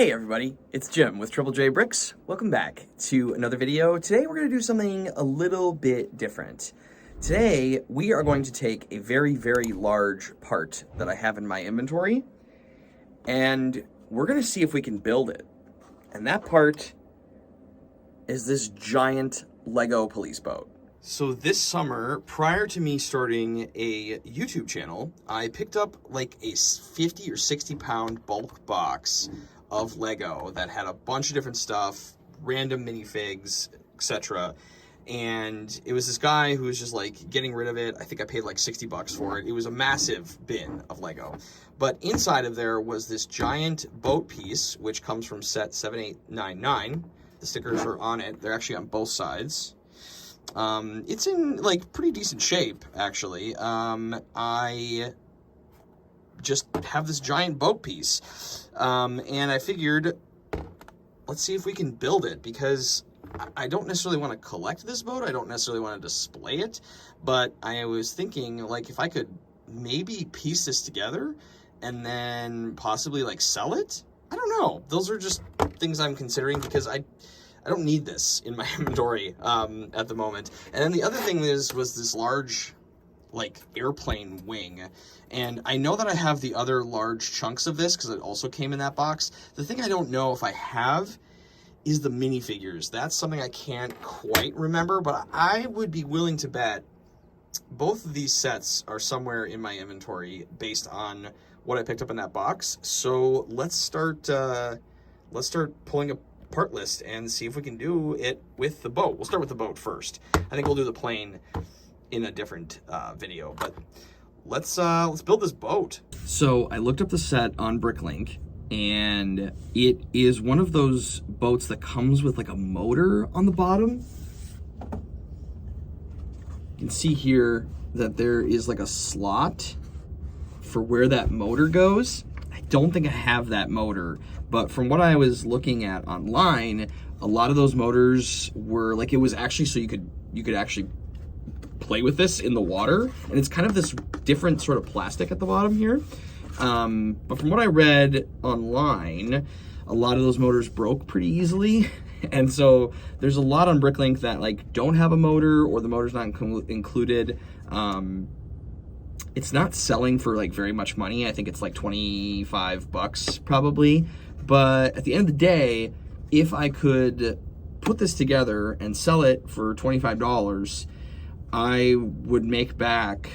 Hey everybody, it's Jim with Triple J Bricks. Welcome back to another video. Today we're going to do something a little bit different. Today we are going to take a very, very large part that I have in my inventory and we're going to see if we can build it. And that part is this giant Lego police boat. So this summer, prior to me starting a YouTube channel, I picked up like a 50 or 60 pound bulk box of Lego that had a bunch of different stuff, random minifigs, etc. And it was this guy who was just like getting rid of it. I think I paid like 60 bucks for it. It was a massive bin of Lego. But inside of there was this giant boat piece, which comes from set 7899. The stickers are on it. They're actually on both sides. It's in like pretty decent shape, actually. I just have this giant boat piece. And I figured, let's see if we can build it, because I don't necessarily want to collect this boat. I don't necessarily want to display it, but I was thinking like if I could maybe piece this together and then possibly like sell it. I don't know. Those are just things I'm considering because I don't need this in my inventory at the moment. And then the other thing was this large like airplane wing, and I know that I have the other large chunks of this because it also came in that box. The thing I don't know if I have is the minifigures. That's something I can't quite remember, but I would be willing to bet both of these sets are somewhere in my inventory based on what I picked up in that box. So let's start pulling a part list and see if we can do it with the boat. We'll start with the boat first. I think we'll do the plane in a different video, but let's build this boat. So I looked up the set on Bricklink, and it is one of those boats that comes with like a motor on the bottom. You can see here that there is like a slot for where that motor goes. I don't think I have that motor, but from what I was looking at online, a lot of those motors were like, it was actually so you could actually play with this in the water, and it's kind of this different sort of plastic at the bottom here. But from what I read online, a lot of those motors broke pretty easily, and so there's a lot on Bricklink that like don't have a motor, or the motor's not included. It's not selling for like very much money. I think it's like 25 bucks probably. But at the end of the day, if I could put this together and sell it for $25, I would make back,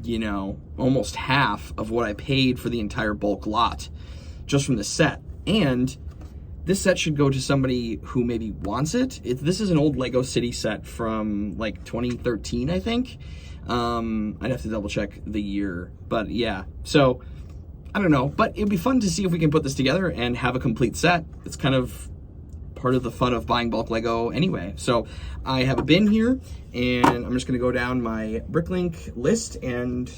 you know, almost half of what I paid for the entire bulk lot just from the set. And this set should go to somebody who maybe wants it. This is an old Lego City set from like 2013, I think. I'd have to double check the year, but yeah. So I don't know, but it'd be fun to see if we can put this together and have a complete set. It's kind of part of the fun of buying bulk Lego anyway. So I have a bin here, and I'm just gonna go down my Bricklink list and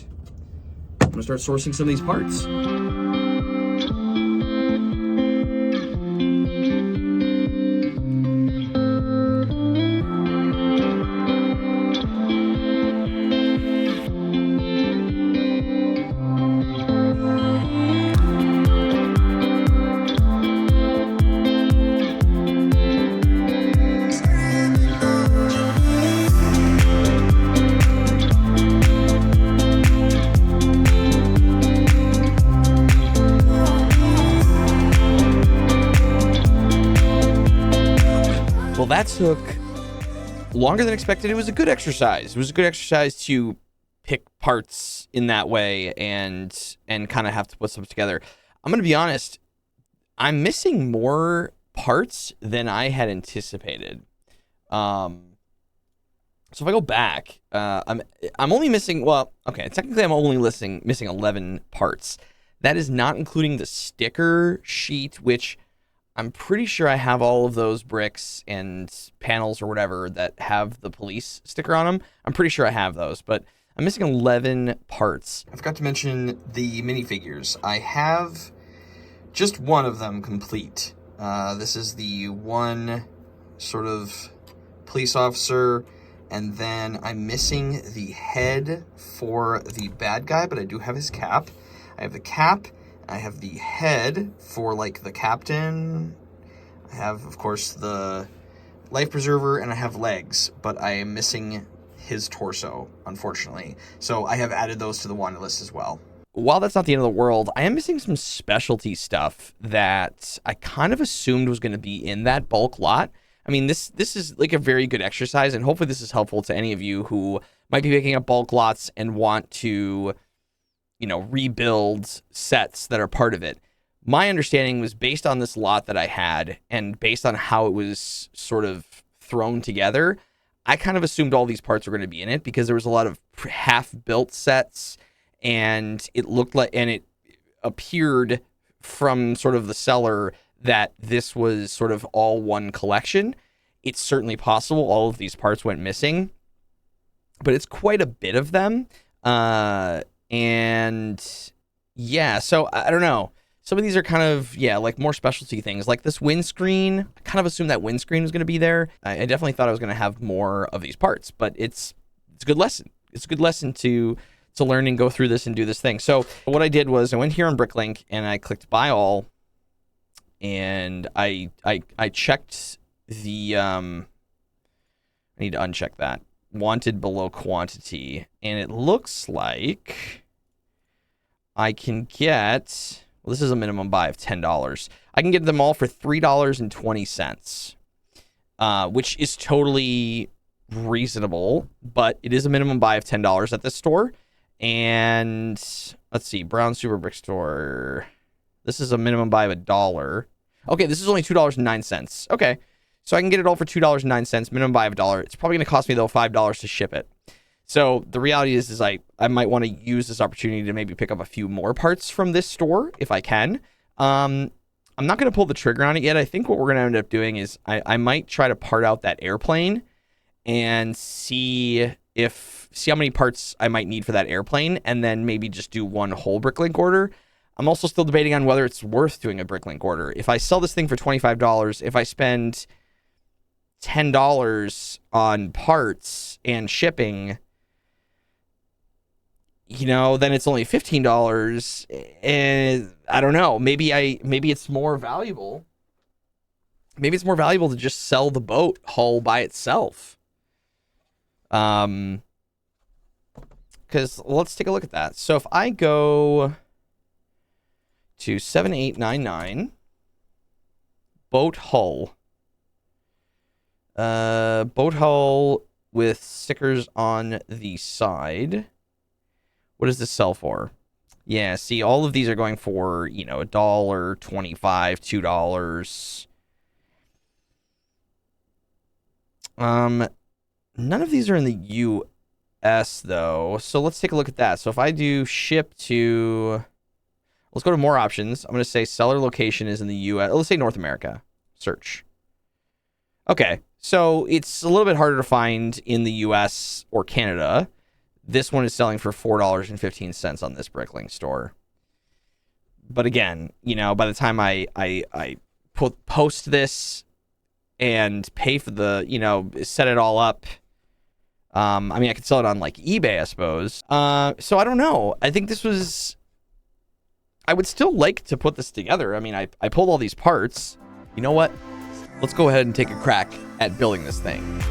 I'm gonna start sourcing some of these parts. Well, that took longer than expected. It was a good exercise. It was a good exercise to pick parts in that way and kind of have to put stuff together. I'm going to be honest, I'm missing more parts than I had anticipated. So if I go back, I'm only missing, well, okay, technically I'm only missing 11 parts. That is not including the sticker sheet, which I'm pretty sure I have all of those bricks and panels or whatever that have the police sticker on them. I'm pretty sure I have those, but I'm missing 11 parts. I forgot to mention the minifigures. I have just one of them complete. This is the one sort of police officer, and then I'm missing the head for the bad guy, but I do have his cap. I have the cap, I have the head for, like, the captain. I have, of course, the life preserver, and I have legs, but I am missing his torso, unfortunately. So I have added those to the wanted list as well. While that's not the end of the world, I am missing some specialty stuff that I kind of assumed was going to be in that bulk lot. I mean, this is like a very good exercise, and hopefully this is helpful to any of you who might be picking up bulk lots and want to, you know, rebuild sets that are part of it. My understanding was based on this lot that I had and based on how it was sort of thrown together, I kind of assumed all these parts were going to be in it because there was a lot of half-built sets, and it looked like, and it appeared from sort of the seller that this was sort of all one collection. It's certainly possible all of these parts went missing, but it's quite a bit of them. And yeah, so I don't know. Some of these are kind of, yeah, like more specialty things. Like this windscreen, I kind of assumed that windscreen was going to be there. I definitely thought I was going to have more of these parts, but it's a good lesson. It's a good lesson to learn and go through this and do this thing. So what I did was I went here on Bricklink and I clicked buy all, and I checked the I need to uncheck that, wanted below quantity, and it looks like I can get, well, this is a minimum buy of $10. I can get them all for $3.20, which is totally reasonable, but it is a minimum buy of $10 at this store. And let's see, Brown Super Brick Store. This is a minimum buy of $1. Okay, this is only $2.09. Okay, so I can get it all for $2.09, minimum buy of $1. It's probably going to cost me, though, $5 to ship it. So the reality is I might want to use this opportunity to maybe pick up a few more parts from this store if I can. I'm not going to pull the trigger on it yet. I think what we're going to end up doing is I might try to part out that airplane and see how many parts I might need for that airplane, and then maybe just do one whole Bricklink order. I'm also still debating on whether it's worth doing a Bricklink order. If I sell this thing for $25, if I spend $10 on parts and shipping, you know, then it's only $15, and I don't know, maybe it's more valuable. Maybe it's more valuable to just sell the boat hull by itself. Because let's take a look at that. So if I go to 7899 boat hull with stickers on the side, what does this sell for? Yeah, see, all of these are going for, you know, $1, $25, $2. None of these are in the U.S. though, so let's take a look at that. So if I do ship to, let's go to more options. I'm going to say seller location is in the U.S. Let's say North America. Search. Okay, so it's a little bit harder to find in the U.S. or Canada. This one is selling for $4.15 on this Bricklink store. But again, you know, by the time I post this and pay for the, you know, set it all up, I mean, I could sell it on, like, eBay, I suppose. So I don't know. I think this was, I would still like to put this together. I mean, I pulled all these parts. You know what? Let's go ahead and take a crack at building this thing.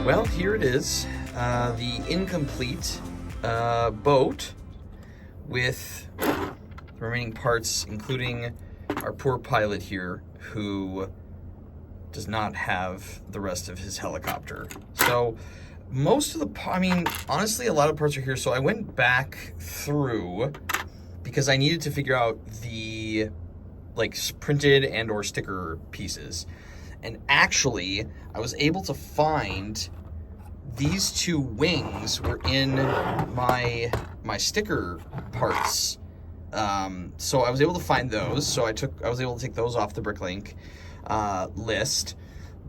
Well, here it is, the incomplete boat with the remaining parts, including our poor pilot here, who does not have the rest of his helicopter. So most of the, I mean, honestly, a lot of parts are here. So I went back through because I needed to figure out the like printed and or sticker pieces. And actually, I was able to find these two wings were in my sticker parts. So I was able to find those. So I was able to take those off the Bricklink list.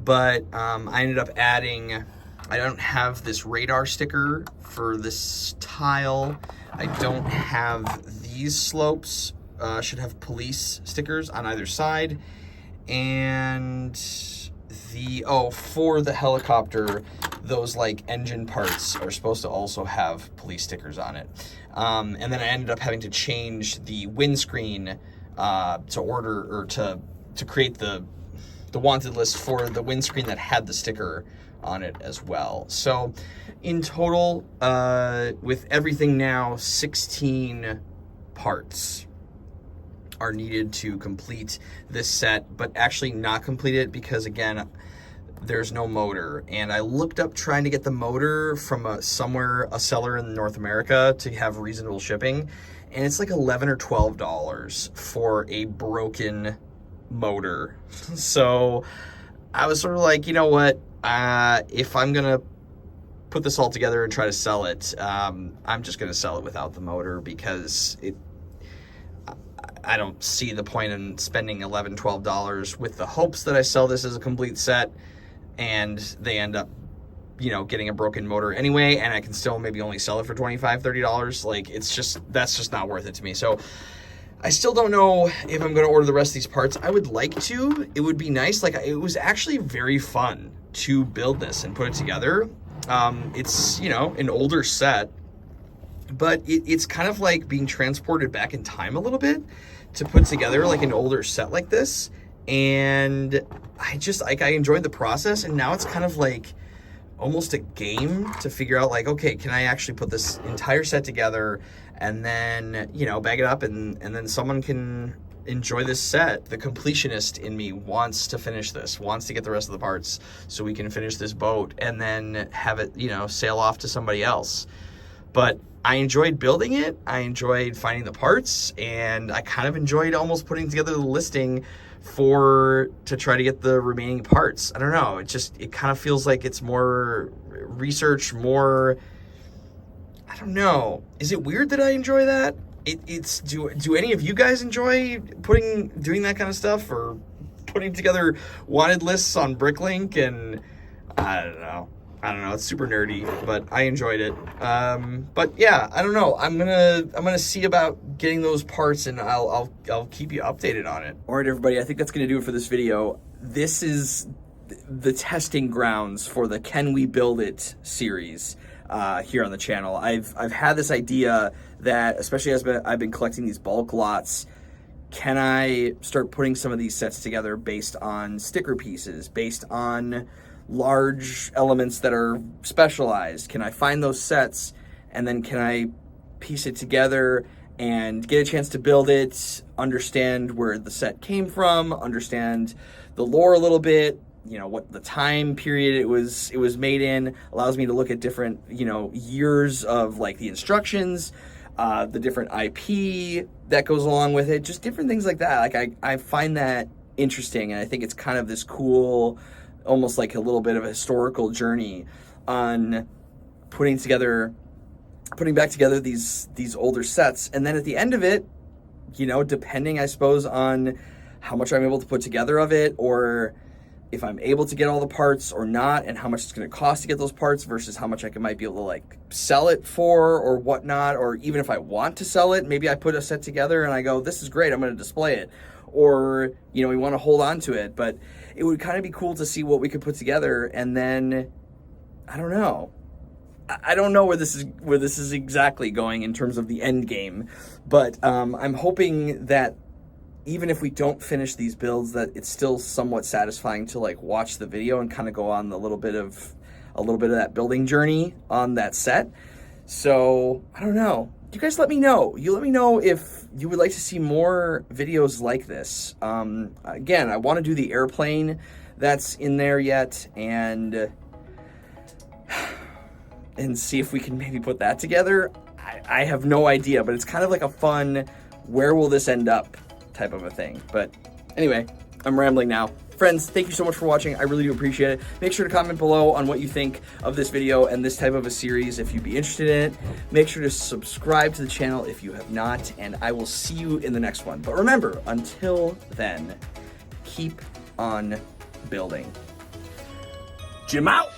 But I ended up adding, I don't have this radar sticker for this tile. I don't have these slopes. Should have police stickers on either side. And for the helicopter, those like engine parts are supposed to also have police stickers on it. And then I ended up having to change the windscreen to create the wanted list for the windscreen that had the sticker on it as well. So in total, with everything now, 16 parts are needed to complete this set, but actually not complete it because, again, there's no motor. And I looked up trying to get the motor from a seller in North America to have reasonable shipping, and it's like $11 or $12 for a broken motor. So I was sort of like, you know what, if I'm gonna put this all together and try to sell it, I'm just gonna sell it without the motor, because I don't see the point in spending $11, $12 with the hopes that I sell this as a complete set and they end up, getting a broken motor anyway, and I can still maybe only sell it for $25, $30. Like, that's just not worth it to me. So I still don't know if I'm going to order the rest of these parts. I would like to. It would be nice. Like, it was actually very fun to build this and put it together. It's, an older set, but it's kind of like being transported back in time a little bit to put together like an older set like this. And I enjoyed the process, and now it's kind of like almost a game to figure out, like, okay, can I actually put this entire set together and then, bag it up and then someone can enjoy this set. The completionist in me wants to finish this, wants to get the rest of the parts so we can finish this boat and then have it, sail off to somebody else. But I enjoyed building it, I enjoyed finding the parts, and I kind of enjoyed almost putting together the listing to try to get the remaining parts. I don't know, it kind of feels like it's more research, more, I don't know. Is it weird that I enjoy that? Do any of you guys enjoy doing that kind of stuff, or putting together wanted lists on Bricklink? And I don't know, it's super nerdy, but I enjoyed it. But yeah, I don't know. I'm gonna see about getting those parts, and I'll keep you updated on it. All right, everybody. I think that's gonna do it for this video. This is the testing grounds for the Can We Build It series here on the channel. I've had this idea that, especially as I've been collecting these bulk lots, can I start putting some of these sets together based on sticker pieces, based on large elements that are specialized? Can I find those sets, and then can I piece it together and get a chance to build it, understand where the set came from, understand the lore a little bit, what the time period it was made in, allows me to look at different, years of like the instructions, the different IP that goes along with it, just different things like that. Like I find that interesting, and I think it's kind of this cool, almost like a little bit of a historical journey on putting back together these older sets. And then at the end of it, depending, I suppose, on how much I'm able to put together of it, or if I'm able to get all the parts or not, and how much it's going to cost to get those parts versus how much I might be able to like sell it for or whatnot, or even if I want to sell it, maybe I put a set together and I go, this is great, I'm going to display it, or we want to hold on to it. But it would kind of be cool to see what we could put together, and then I don't know where this is exactly going in terms of the end game, but I'm hoping that even if we don't finish these builds, that it's still somewhat satisfying to like watch the video and kind of go on a little bit of that building journey on that set. So I don't know. you guys let me know. You let me know if you would like to see more videos like this. Again, I want to do the airplane that's in there yet, and see if we can maybe put that together. I have no idea, but it's kind of like a fun, where will this end up type of a thing. But anyway, I'm rambling now. Friends, thank you so much for watching. I really do appreciate it. Make sure to comment below on what you think of this video and this type of a series if you'd be interested in it. Make sure to subscribe to the channel if you have not, and I will see you in the next one. But remember, until then, keep on building. Jim out!